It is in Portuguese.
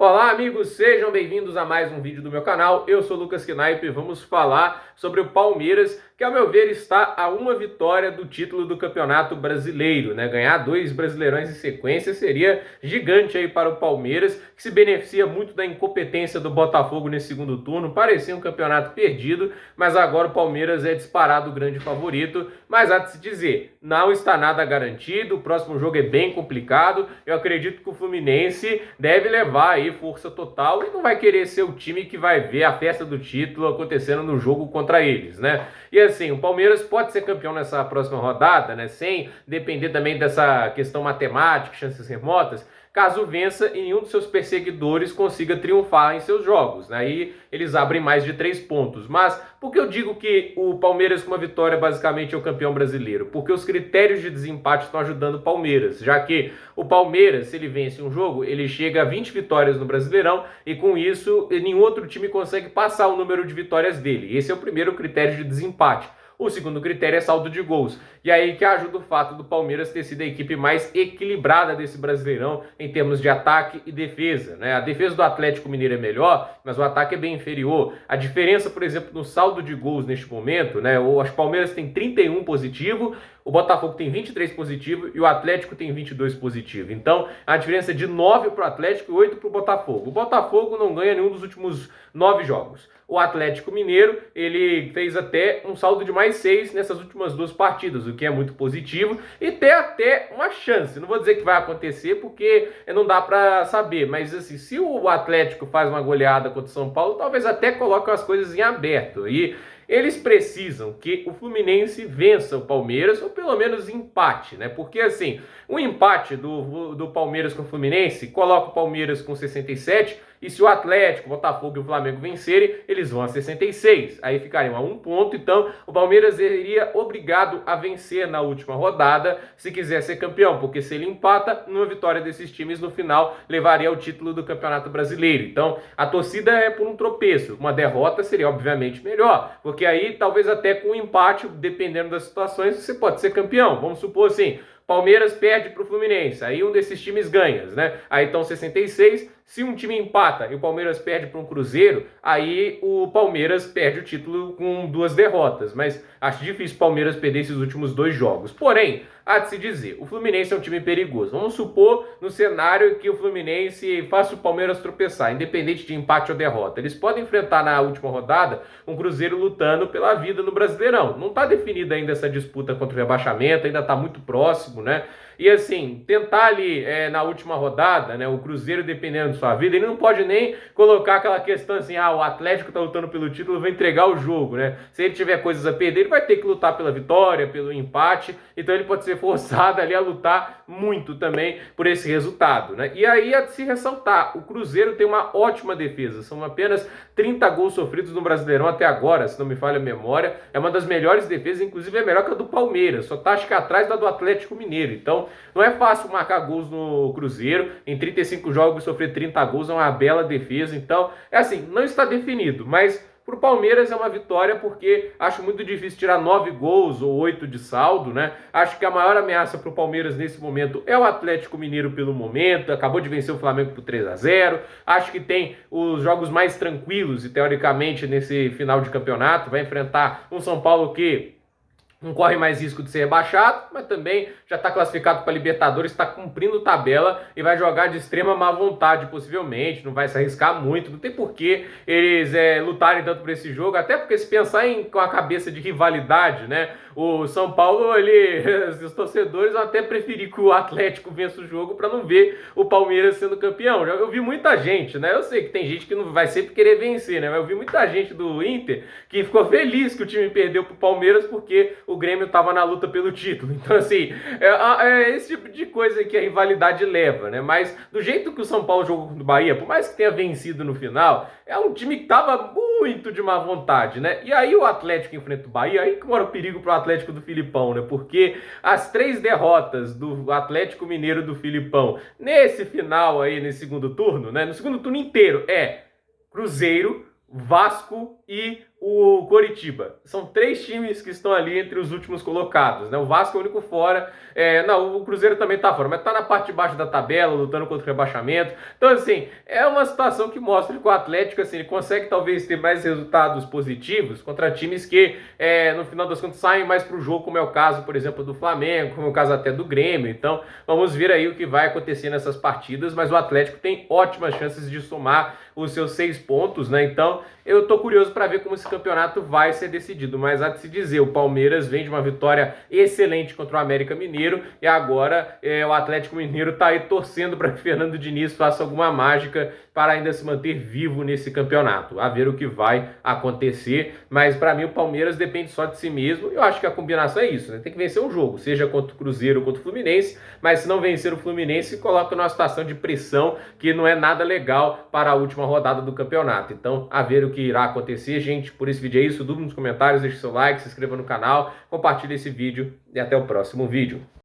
Olá amigos, sejam bem-vindos a mais um vídeo do meu canal. Eu sou Lucas Knaip e vamos falar sobre o Palmeiras, que ao meu ver está a uma vitória do título do Campeonato Brasileiro, né? Ganhar 2 Brasileirões em sequência seria gigante aí para o Palmeiras, que se beneficia muito da incompetência do Botafogo nesse segundo turno. Parecia um campeonato perdido, mas agora o Palmeiras é disparado o grande favorito. Mas há de se dizer, não está nada garantido, o próximo jogo é bem complicado. Eu acredito que o Fluminense deve levar aí força total e não vai querer ser o time que vai ver a festa do título acontecendo no jogo contra eles, né? E assim, o Palmeiras pode ser campeão nessa próxima rodada, né? Sem depender também dessa questão matemática, chances remotas, caso vença e nenhum dos seus perseguidores consiga triunfar em seus jogos, né? Aí eles abrem mais de 3 pontos. Mas por que eu digo que o Palmeiras com uma vitória basicamente é o campeão brasileiro? Porque os critérios de desempate estão ajudando o Palmeiras, já que o Palmeiras, se ele vence um jogo, ele chega a 20 vitórias no Brasileirão e com isso nenhum outro time consegue passar o número de vitórias dele. Esse é o primeiro critério de desempate. O segundo critério é saldo de gols. E aí que ajuda o fato do Palmeiras ter sido a equipe mais equilibrada desse Brasileirão em termos de ataque e defesa, né? A defesa do Atlético Mineiro é melhor, mas o ataque é bem inferior. A diferença, por exemplo, no saldo de gols neste momento, né? O Palmeiras tem 31 positivo, o Botafogo tem 23 positivo e o Atlético tem 22 positivo. Então, a diferença é de 9 para o Atlético e 8 para o Botafogo. O Botafogo não ganha nenhum dos últimos 9 jogos. O Atlético Mineiro, ele fez até um saldo de mais 6 nessas últimas 2 partidas, o que é muito positivo e tem até uma chance. Não vou dizer que vai acontecer porque não dá para saber, mas assim, se o Atlético faz uma goleada contra o São Paulo, talvez até coloque as coisas em aberto. E eles precisam que o Fluminense vença o Palmeiras, ou pelo menos empate, né? Porque assim, o empate do Palmeiras com o Fluminense coloca o Palmeiras com 67, e se o Atlético, o Botafogo e o Flamengo vencerem, eles vão a 66. Aí ficariam a 1 ponto, então o Palmeiras seria obrigado a vencer na última rodada se quiser ser campeão, porque se ele empata, uma vitória desses times no final levaria ao título do Campeonato Brasileiro. Então a torcida é por um tropeço, uma derrota seria obviamente melhor, porque aí talvez até com um empate, dependendo das situações, você pode ser campeão. Vamos supor assim, Palmeiras perde para o Fluminense, aí um desses times ganha, né? Aí estão 66, se um time empata e o Palmeiras perde para um Cruzeiro, aí o Palmeiras perde o título com 2 derrotas. Mas acho difícil o Palmeiras perder esses últimos 2 jogos. Porém, há de se dizer, o Fluminense é um time perigoso. Vamos supor no cenário que o Fluminense faça o Palmeiras tropeçar, independente de empate ou derrota. Eles podem enfrentar na última rodada um Cruzeiro lutando pela vida no Brasileirão. Não está definida ainda essa disputa contra o rebaixamento, ainda está muito próximo, né? E assim, tentar ali na última rodada, né, o Cruzeiro dependendo de sua vida, ele não pode nem colocar aquela questão assim, o Atlético tá lutando pelo título, vai entregar o jogo, né? Se ele tiver coisas a perder, ele vai ter que lutar pela vitória, pelo empate, então ele pode ser forçado ali a lutar muito também por esse resultado, né? E aí é de se ressaltar, o Cruzeiro tem uma ótima defesa, são apenas 30 gols sofridos no Brasileirão até agora, se não me falha a memória, é uma das melhores defesas, inclusive é melhor que a do Palmeiras, só tá acho que atrás da do Atlético Mineiro. Então não é fácil marcar gols no Cruzeiro, em 35 jogos sofrer 30 gols é uma bela defesa. Então é assim, não está definido, mas para o Palmeiras é uma vitória porque acho muito difícil tirar 9 gols ou 8 de saldo, né? Acho que a maior ameaça para o Palmeiras nesse momento é o Atlético Mineiro pelo momento, acabou de vencer o Flamengo por 3-0. Acho que tem os jogos mais tranquilos e teoricamente nesse final de campeonato, vai enfrentar um São Paulo que não corre mais risco de ser rebaixado, mas também já está classificado para Libertadores, está cumprindo tabela e vai jogar de extrema má vontade, possivelmente, não vai se arriscar muito, não tem porquê eles lutarem tanto por esse jogo, até porque se pensar com a cabeça de rivalidade, né, o São Paulo, os torcedores vão até preferir que o Atlético vença o jogo para não ver o Palmeiras sendo campeão. Eu vi muita gente, né, eu sei que tem gente que não vai sempre querer vencer, né, mas eu vi muita gente do Inter que ficou feliz que o time perdeu para o Palmeiras porque o Grêmio estava na luta pelo título. Então, assim, é esse tipo de coisa que a rivalidade leva, né? Mas do jeito que o São Paulo jogou contra o Bahia, por mais que tenha vencido no final, é um time que estava muito de má vontade, né? E aí o Atlético enfrenta o Bahia, aí que mora o perigo pro Atlético do Filipão, né? Porque as 3 derrotas do Atlético Mineiro do Filipão nesse final aí, nesse segundo turno, né? No segundo turno inteiro, Cruzeiro, Vasco e o Coritiba. São 3 times que estão ali entre os últimos colocados, né? O Vasco é o único fora. Não, o Cruzeiro também tá fora, mas tá na parte de baixo da tabela, lutando contra o rebaixamento. Então, assim, é uma situação que mostra que o Atlético, assim, ele consegue talvez ter mais resultados positivos contra times que, no final das contas, saem mais pro jogo, como é o caso, por exemplo, do Flamengo, como é o caso até do Grêmio. Então, vamos ver aí o que vai acontecer nessas partidas, mas o Atlético tem ótimas chances de somar os seus 6 pontos, né? Então, eu tô curioso para ver como esse campeonato vai ser decidido, mas há de se dizer, o Palmeiras vem de uma vitória excelente contra o América Mineiro e agora o Atlético Mineiro tá aí torcendo para que Fernando Diniz faça alguma mágica para ainda se manter vivo nesse campeonato. A ver o que vai acontecer, mas para mim o Palmeiras depende só de si mesmo. Eu acho que a combinação é isso, né? Tem que vencer um jogo, seja contra o Cruzeiro ou contra o Fluminense, mas se não vencer o Fluminense, coloca numa situação de pressão que não é nada legal para a última rodada do campeonato. Então, a ver o que irá acontecer, gente. Por esse vídeo é isso, dúvida nos comentários, deixe seu like, se inscreva no canal, compartilhe esse vídeo e até o próximo vídeo.